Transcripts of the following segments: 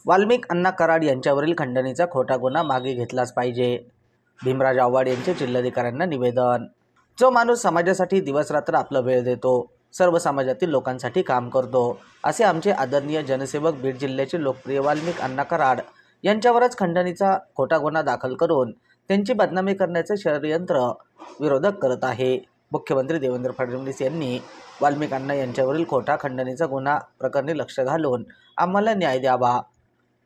वाल्मिक अण्णा कराड यांच्यावरील खंडणीचा खोटा गुन्हा मागे घेतलाच पाहिजे. भीमराज आव्हाड यांचे जिल्हाधिकाऱ्यांना निवेदन. जो माणूस समाजासाठी दिवसरात्र आपला वेळ देतो, सर्व समाजातील लोकांसाठी काम करतो, असे आमचे आदरणीय जनसेवक बीड जिल्ह्याचे लोकप्रिय वाल्मिक अण्णा कराड यांच्यावरच खंडणीचा खोटा गुन्हा दाखल करून त्यांची बदनामी करण्याचे षडयंत्र विरोधक करत आहे. मुख्यमंत्री देवेंद्र फडणवीस यांनी वाल्मिक अण्णा यांच्यावरील खोटा खंडणीचा गुन्हा प्रकरणी लक्ष घालून आम्हाला न्याय द्यावा.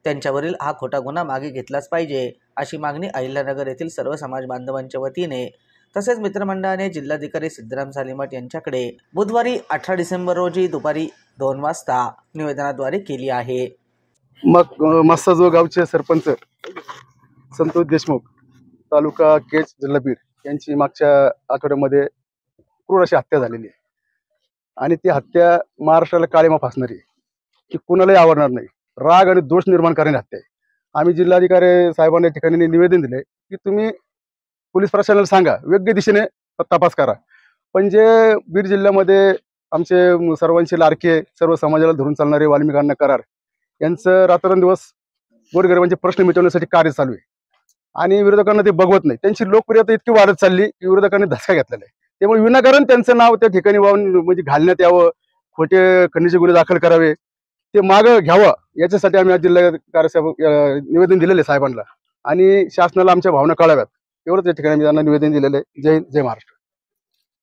त्यांच्यावरील हा खोटा गुन्हा मागे घेतलाच पाहिजे, अशी मागणी अहिल्यानगर येथील सर्व समाज बांधवांच्या वतीने तसेच मित्रमंडळाने जिल्हाधिकारी सिद्धराम सालीमठ यांच्याकडे बुधवारी 18 डिसेंबर रोजी दुपारी 2 वाजता निवेदनाद्वारे केली आहे. मग मस्साजोग गावचे सरपंच संतोष देशमुख, तालुका केज, जिल्हा बीड यांची मागच्या आठवड्यामध्ये क्रूर अशी हत्या झालेली आहे. आणि ती हत्या महाराष्ट्राला काळीमा फासणारी आहे, की कुणालाही आवडणार नाही. राग आणि दोष निर्माण करणारी हत्या आहे. आम्ही जिल्हाधिकारी साहेबांना ठिकाणी निवेदन दिले की तुम्ही पोलीस प्रशासनाला सांगा, योग्य दिशेने तपास करा. पण जे बीड जिल्ह्यामध्ये आमचे सर्वांचे लाडके, सर्व समाजाला धरून चालणारे वाल्मिक अण्णा कराड यांचं रात्रंदिवस गोरगरिबांचे प्रश्न मिटवण्यासाठी कार्य चालू आहे. आणि विरोधकांना ते बघवत नाही. त्यांची लोकप्रियता इतकी वाढत चालली की विरोधकांनी धसका घेतलेला आहे. त्यामुळे विनाकारण त्यांचं नाव त्या ठिकाणी वाहून म्हणजे घालण्यात यावं, खोटे खंडणीचे गुन्हे दाखल करावे, ते मागं घ्यावं, याच्यासाठी आम्ही आज जिल्हाधिकारी साहेब निवेदन दिलेले साहेबांना. आणि शासनाला आमच्या भावना कळाव्यात, एवढंच या ठिकाणी आम्ही त्यांना निवेदन दिलेलं आहे. जय हिंद, जय महाराष्ट्र.